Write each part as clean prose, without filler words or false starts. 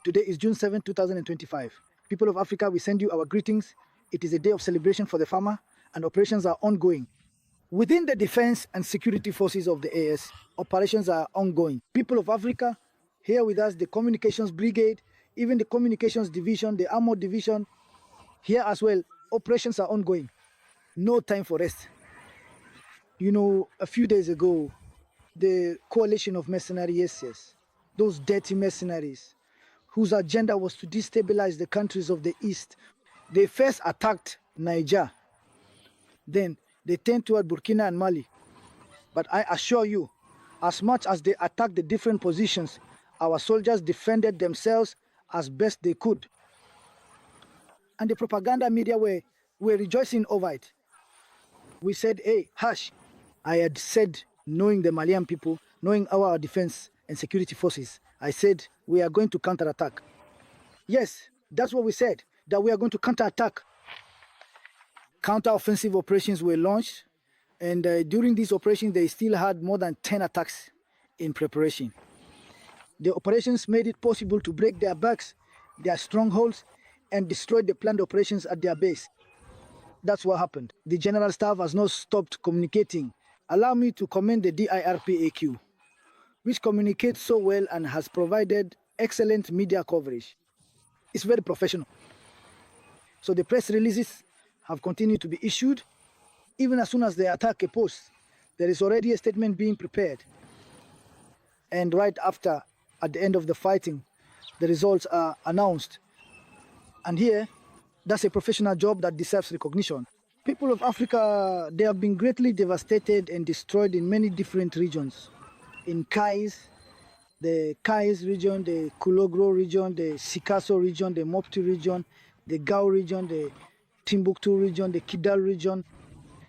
Today is June 7, 2025. People of Africa, we send you our greetings. It is a day of celebration for the farmer, and operations are ongoing. Within the defense and security forces of the AS, operations are ongoing. People of Africa, here with us, the communications brigade, even the communications division, the armored division, here as well, operations are ongoing. No time for rest. You know, a few days ago, the coalition of mercenaries, yes, those dirty mercenaries, whose agenda was to destabilize the countries of the East, they first attacked Niger. Then they turned toward Burkina and Mali. But I assure you, as much as they attacked the different positions, our soldiers defended themselves as best they could. And the propaganda media were rejoicing over it. We said, hey, hush. I had said, knowing the Malian people, knowing our defense and security forces, I said, we are going to counterattack. Yes, that's what we said, that we are going to counterattack. Counter-offensive operations were launched, and during these operations, they still had more than 10 attacks in preparation. The operations made it possible to break their backs, their strongholds, and destroy the planned operations at their base. That's what happened. The General Staff has not stopped communicating. Allow me to commend the DIRPAQ, which communicates so well and has provided excellent media coverage. It's very professional. So the press releases have continued to be issued. Even as soon as they attack a post, there is already a statement being prepared. And right after, at the end of the fighting, the results are announced. And here, that's a professional job that deserves recognition. People of Africa, they have been greatly devastated and destroyed in many different regions. In the Kais region, the Kulogro region, the Sikasso region, the Mopti region, the Gao region, the Timbuktu region, the Kidal region.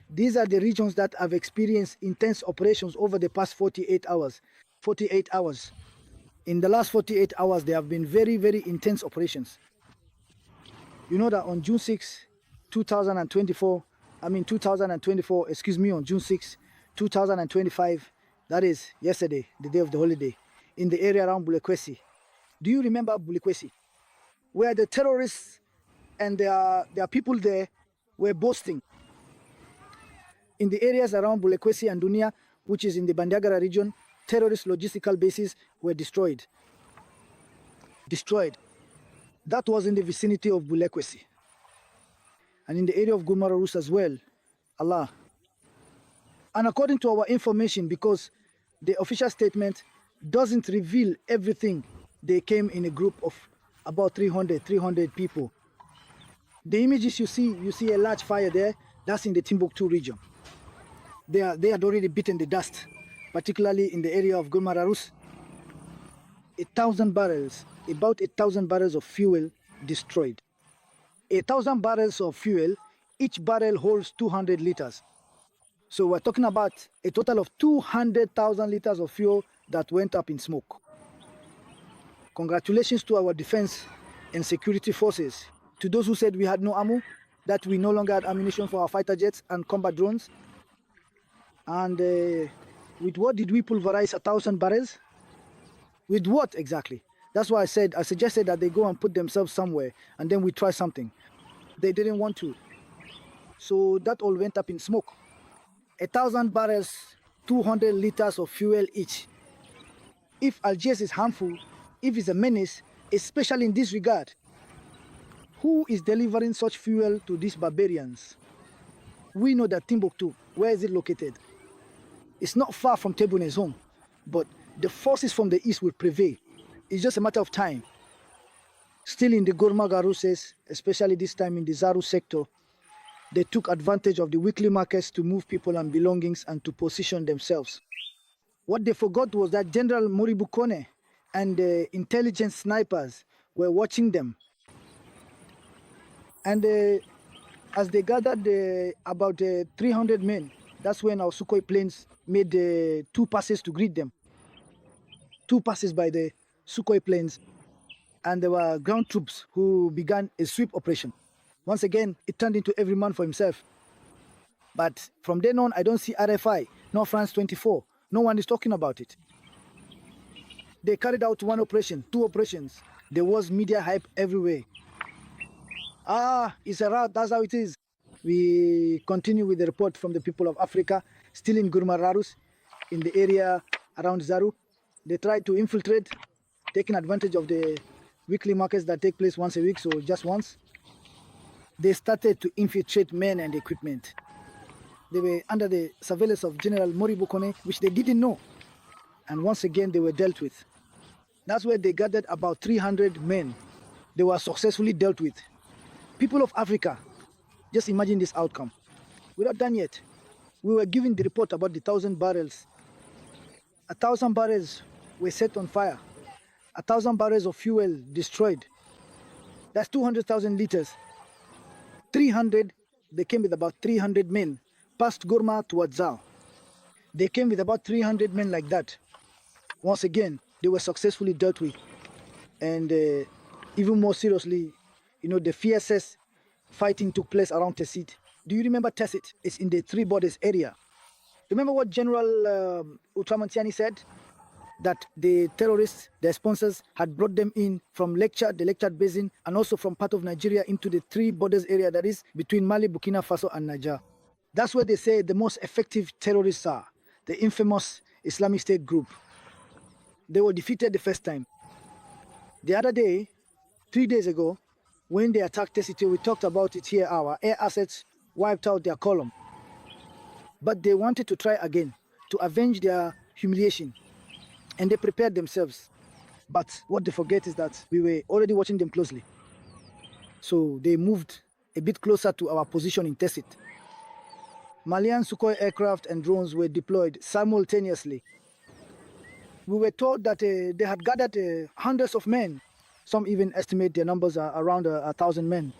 These are the regions that have experienced intense operations over the past 48 hours. 48 hours. In the last 48 hours, there have been very, very intense operations. You know that on June 6, 2024, on June 6, 2025, that is yesterday, the day of the holiday, in the area around Bulekwesi. Do you remember Bulekwesi? Where the terrorists and their people there were boasting. In the areas around Bulekwesi and Dunia, which is in the Bandiagara region, terrorist logistical bases were destroyed. That was in the vicinity of Bulekwesi. And in the area of Gumararus as well. Allah. And according to our information, because the official statement doesn't reveal everything, they came in a group of about 300 people. The images you see a large fire there, that's in the Timbuktu region. They had already beaten the dust, particularly in the area of Gumararus. 1,000 barrels, about 1,000 barrels of fuel destroyed. 1,000 barrels of fuel, each barrel holds 200 liters. So we're talking about a total of 200,000 liters of fuel that went up in smoke. Congratulations to our defense and security forces. To those who said we had no ammo, that we no longer had ammunition for our fighter jets and combat drones. And with what did we pulverize 1,000 barrels? With what exactly? That's why I suggested that they go and put themselves somewhere and then we try something. They didn't want to. So that all went up in smoke. 1,000 barrels, 200 liters of fuel each. If Algiers is harmful, if it's a menace, especially in this regard, who is delivering such fuel to these barbarians? We know that Timbuktu, where is it located? It's not far from Tebbounè's home, but the forces from the east will prevail. It's just a matter of time. Still in the Gorma Garouses, especially this time in the Zaru sector, they took advantage of the weekly markets to move people and belongings and to position themselves. What they forgot was that General Moribu Kone and the intelligence snipers were watching them. And as they gathered about 300 men, that's when our Sukhoi planes made 2 passes to greet them. 2 passes by the Sukhoi planes. And there were ground troops who began a sweep operation. Once again, it turned into every man for himself. But from then on, I don't see RFI, nor France 24. No one is talking about it. They carried out one operation, two operations. There was media hype everywhere. It's a rout, that's how it is. We continue with the report from the people of Africa, still in Gurmararus, in the area around Zaru. They tried to infiltrate, taking advantage of the weekly markets that take place once a week, so just once. They started to infiltrate men and equipment. They were under the surveillance of General Moribo Kone, which they didn't know. And once again, they were dealt with. That's where they gathered about 300 men. They were successfully dealt with. People of Africa, just imagine this outcome. We're not done yet. We were given the report about the 1,000 barrels. 1,000 barrels were set on fire. 1,000 barrels of fuel destroyed. That's 200,000 liters. 300, they came with about 300 men, past Gorma to Adzal. They came with about 300 men like that. Once again, they were successfully dealt with. And even more seriously, the fiercest fighting took place around Tessit. Do you remember Tessit? It's in the Three Borders area. Remember what General Ultramontiani said? That the terrorists, their sponsors, had brought them in from Lake Chad, the Lake Chad Basin, and also from part of Nigeria into the Three Borders area that is between Mali, Burkina Faso, and Niger. That's where they say the most effective terrorists are, the infamous Islamic State group. They were defeated the first time. The other day, 3 days ago, when they attacked Tessit, we talked about it here, our air assets wiped out their column. But they wanted to try again, to avenge their humiliation. And they prepared themselves. But what they forget is that we were already watching them closely. So they moved a bit closer to our position in Tessit. Malian Sukhoi aircraft and drones were deployed simultaneously. We were told that they had gathered hundreds of men. Some even estimate their numbers are around 1,000 men.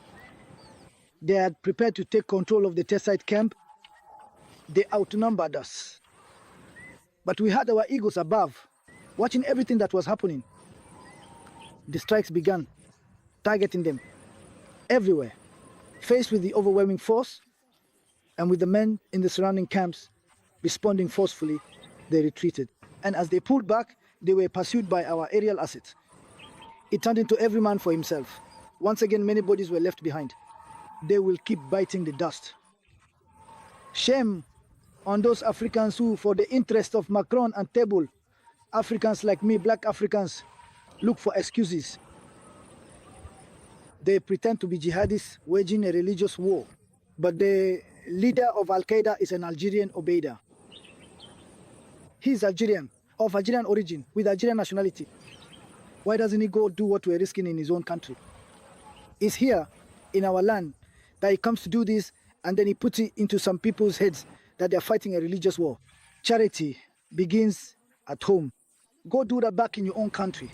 They had prepared to take control of the Tessit camp. They outnumbered us. But we had our eagles above, watching everything that was happening. The strikes began, targeting them everywhere. Faced with the overwhelming force, and with the men in the surrounding camps responding forcefully, they retreated. And as they pulled back, they were pursued by our aerial assets. It turned into every man for himself. Once again, many bodies were left behind. They will keep biting the dust. Shame on those Africans who, for the interest of Macron and Tebul, Africans like me, black Africans, look for excuses. They pretend to be jihadists waging a religious war. But the leader of Al-Qaeda is an Algerian Obeida. He's Algerian, of Algerian origin, with Algerian nationality. Why doesn't he go do what we're risking in his own country? It's here, in our land, that he comes to do this, and then he puts it into some people's heads that they're fighting a religious war. Charity begins at home. Go do that back in your own country.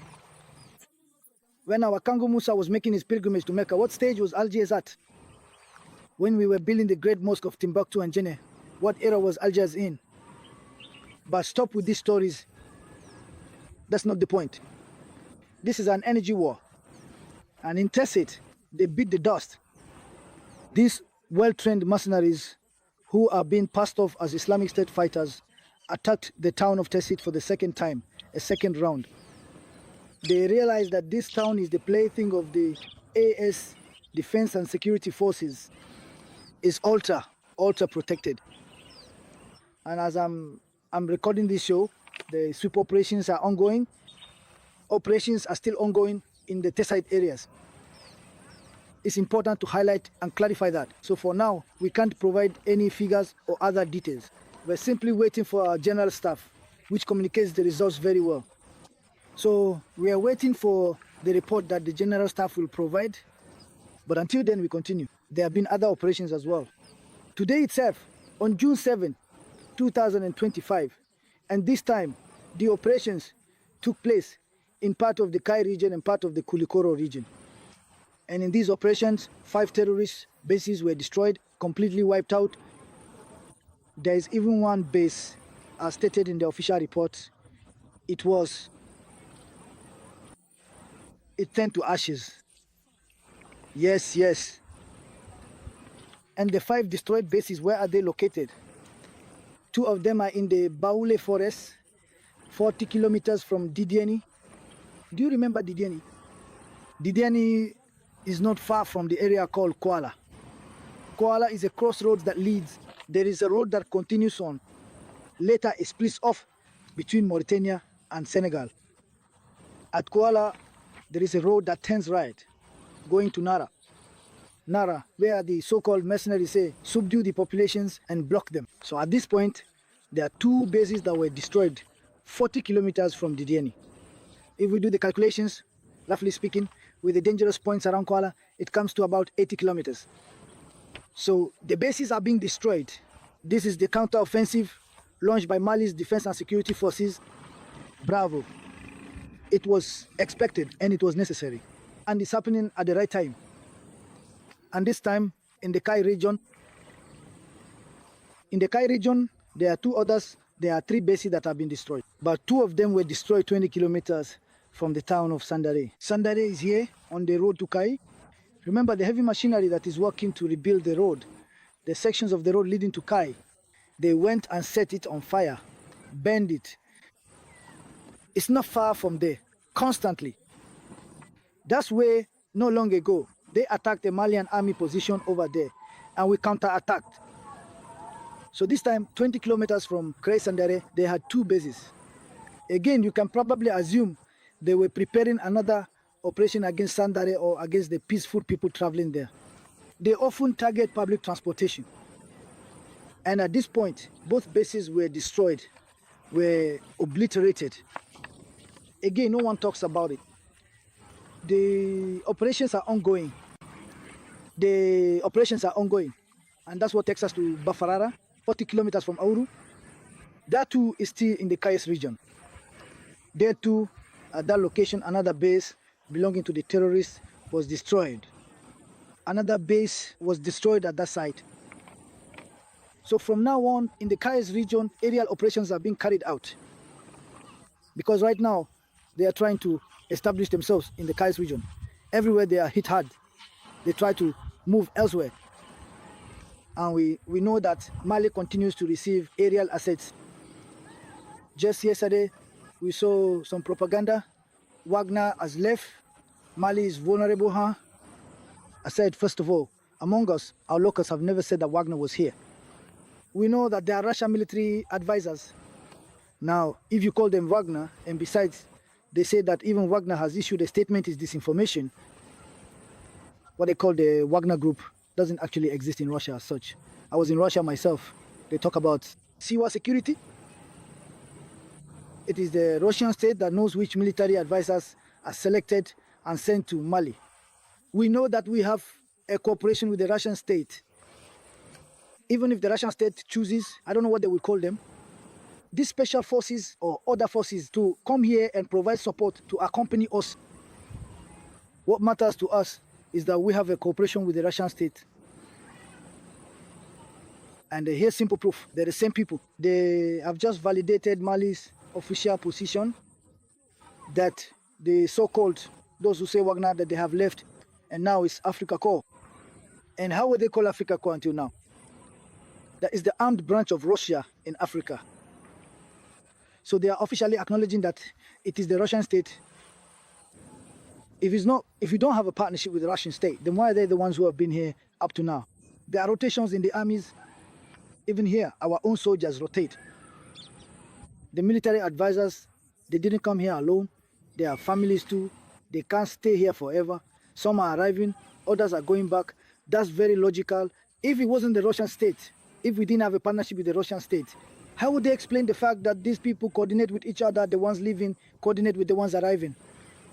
When our Kango Musa was making his pilgrimage to Mecca, what stage was Algiers at? When we were building the great mosque of Timbuktu and Jenne, what era was Algiers in? But stop with these stories. That's not the point. This is an energy war. And in Tessit, they beat the dust. These well-trained mercenaries who are being passed off as Islamic State fighters attacked the town of Tessit for the second time, a second round. They realized that this town is the plaything of the AS Defense and Security Forces. It's ultra protected. And as I'm recording this show, the sweep operations are ongoing. Operations are still ongoing in the Tessit areas. It's important to highlight and clarify that. So for now, we can't provide any figures or other details. We're simply waiting for our general staff, which communicates the results very well. So we are waiting for the report that the general staff will provide. But until then, we continue. There have been other operations as well. Today itself, on June 7, 2025, and this time, the operations took place in part of the Kai region and part of the Kulikoro region. And in these operations, 5 terrorist bases were destroyed, completely wiped out. There is even one base, as stated in the official report, it turned to ashes. Yes. And the 5 destroyed bases, where are they located? 2 of them are in the Baule forest, 40 kilometers from Didieni, Do you remember Didieni? Didieni is not far from the area called Kuala. Kuala is a crossroads that leads. There is a road that continues on. Later, it splits off between Mauritania and Senegal. At Kuala, there is a road that turns right, going to Nara. Nara, where the so-called mercenaries say, subdue the populations and block them. So at this point, there are two bases that were destroyed 40 kilometers from Didieni. If we do the calculations, roughly speaking, with the dangerous points around Kuala, it comes to about 80 kilometers. So the bases are being destroyed. This is the counter-offensive launched by Mali's Defense and Security Forces. Bravo. It was expected and it was necessary. And it's happening at the right time. And this time, in the Kai region, there are two others. There are three bases that have been destroyed. But two of them were destroyed 20 kilometers from the town of Sandare. Sandare is here on the road to Kai. Remember the heavy machinery that is working to rebuild the road, the sections of the road leading to Kai. They went and set it on fire, burned it. It's not far from there, constantly. That's where, not long ago, they attacked the Malian army position over there, and we counter-attacked. So this time, 20 kilometers from Krai Sandare, they had two bases. Again, you can probably assume they were preparing another operation against Sandare or against the peaceful people traveling there. They often target public transportation. And at this point, both bases were destroyed, were obliterated. Again, no one talks about it. The operations are ongoing. And that's what takes us to Bafarara, 40 kilometers from Auru. That too is still in the Kayes region. There too, at that location, another base belonging to the terrorists was destroyed. Another base was destroyed at that site. So from now on, in the Kayes region, aerial operations are being carried out. Because right now, they are trying to establish themselves in the Kayes region. Everywhere they are hit hard, they try to move elsewhere. And we know that Mali continues to receive aerial assets. Just yesterday, we saw some propaganda. Wagner has left. Mali is vulnerable, huh? I said, first of all, among us, our locals have never said that Wagner was here. We know that there are Russian military advisors. Now, if you call them Wagner, and besides, they say that even Wagner has issued a statement is disinformation, what they call the Wagner Group doesn't actually exist in Russia as such. I was in Russia myself. They talk about Siwa security. It is the Russian state that knows which military advisors are selected and sent to Mali. We know that we have a cooperation with the Russian state. Even if the Russian state chooses, I don't know what they will call them, these special forces or other forces to come here and provide support to accompany us. What matters to us is that we have a cooperation with the Russian state. And here's simple proof. They're the same people. They have just validated Mali's official position that the so-called, those who say Wagner, that they have left, and now it's Africa Corps. And how would they call Africa Corps until now? That is the armed branch of Russia in Africa. So they are officially acknowledging that it is the Russian state. If you don't have a partnership with the Russian state, then why are they the ones who have been here up to now? There are rotations in the armies. Even here, our own soldiers rotate. The military advisors, they didn't come here alone. They have families too. They can't stay here forever. Some are arriving, others are going back. That's very logical. If it wasn't the Russian state, if we didn't have a partnership with the Russian state, how would they explain the fact that these people coordinate with each other, the ones leaving, coordinate with the ones arriving?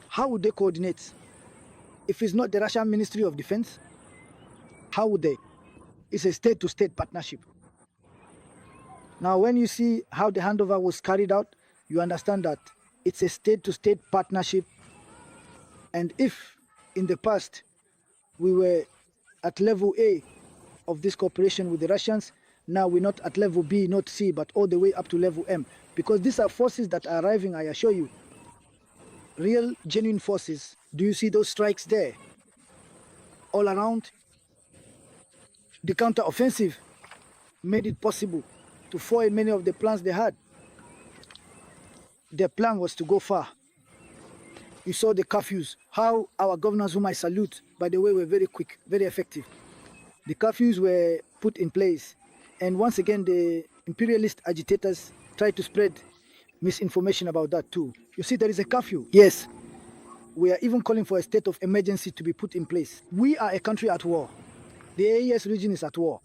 How would they coordinate? If it's not the Russian Ministry of Defense, how would they? It's a state-to-state partnership. Now, when you see how the handover was carried out, you understand that it's a state-to-state partnership. And if in the past we were at level A of this cooperation with the Russians, now we're not at level B, not C, but all the way up to level M. Because these are forces that are arriving, I assure you. Real, genuine forces. Do you see those strikes there? All around. The counter-offensive made it possible to foil many of the plans they had. Their plan was to go far. You saw the curfews, how our governors, whom I salute, by the way, were very quick, very effective. The curfews were put in place. And once again, the imperialist agitators tried to spread misinformation about that too. You see, there is a curfew. Yes, we are even calling for a state of emergency to be put in place. We are a country at war. The AES region is at war.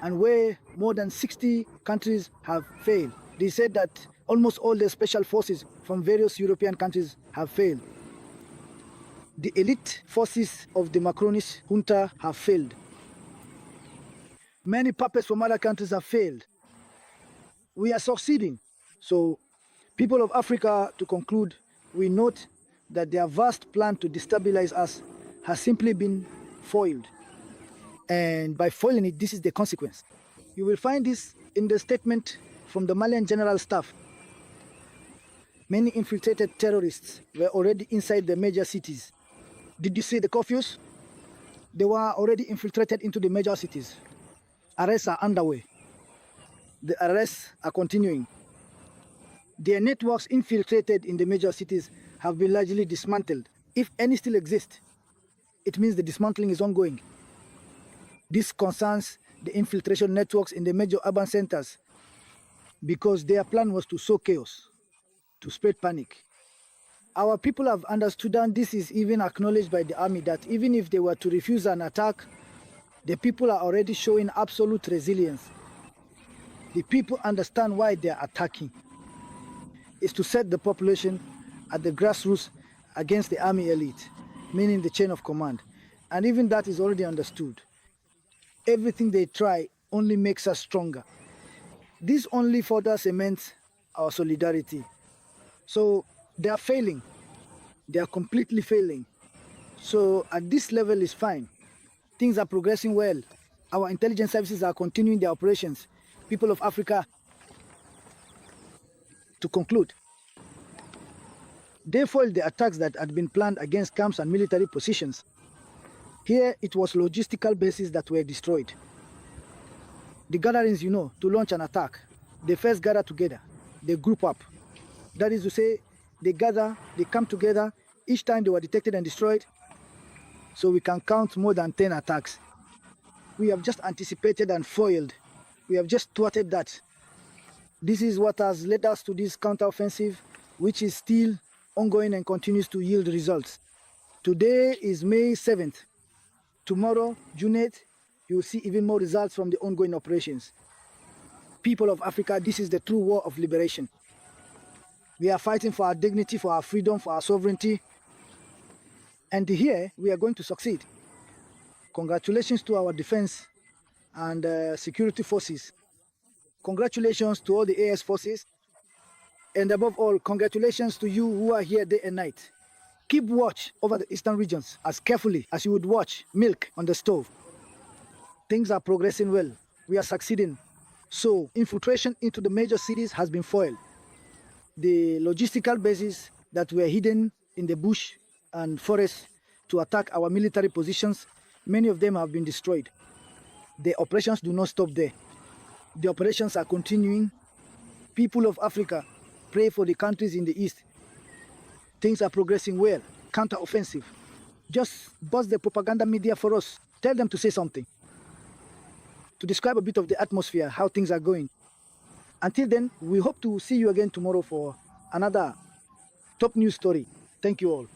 And where more than 60 countries have failed. They said that almost all the special forces from various European countries have failed. The elite forces of the Macronist junta have failed. Many puppets from other countries have failed. We are succeeding. So, people of Africa, to conclude, we note that their vast plan to destabilize us has simply been foiled. And by foiling it, this is the consequence. You will find this in the statement from the Malian General Staff. Many infiltrated terrorists were already inside the major cities. Did you see the curfews? They were already infiltrated into the major cities. Arrests are underway. The arrests are continuing. Their networks infiltrated in the major cities have been largely dismantled. If any still exist, it means the dismantling is ongoing. This concerns the infiltration networks in the major urban centers because their plan was to sow chaos, to spread panic. Our people have understood, and this is even acknowledged by the army, that even if they were to refuse an attack, the people are already showing absolute resilience. The people understand why they are attacking. It's to set the population at the grassroots against the army elite, meaning the chain of command. And even that is already understood. Everything they try only makes us stronger. This only further cements our solidarity. So they are failing. They are completely failing. So at this level is fine. Things are progressing well. Our intelligence services are continuing their operations. People of Africa, to conclude, they foiled the attacks that had been planned against camps and military positions. Here, it was logistical bases that were destroyed. The gatherings, to launch an attack, they first gather together, they group up. That is to say, they gather, they come together. Each time they were detected and destroyed, so we can count more than 10 attacks. We have just anticipated and foiled. We have just thwarted that. This is what has led us to this counteroffensive, which is still ongoing and continues to yield results. Today is May 7th. Tomorrow, June 8th, you will see even more results from the ongoing operations. People of Africa, this is the true war of liberation. We are fighting for our dignity, for our freedom, for our sovereignty. And here, we are going to succeed. Congratulations to our defense and security forces. Congratulations to all the AS forces. And above all, congratulations to you who are here day and night. Keep watch over the eastern regions as carefully as you would watch milk on the stove. Things are progressing well. We are succeeding. So, infiltration into the major cities has been foiled. The logistical bases that were hidden in the bush and forest to attack our military positions, many of them have been destroyed. The operations do not stop there. The operations are continuing. People of Africa, pray for the countries in the east. Things are progressing well. Counter-offensive. Just buzz the propaganda media for us. Tell them to say something. To describe a bit of the atmosphere, how things are going. Until then, we hope to see you again tomorrow for another top news story. Thank you all.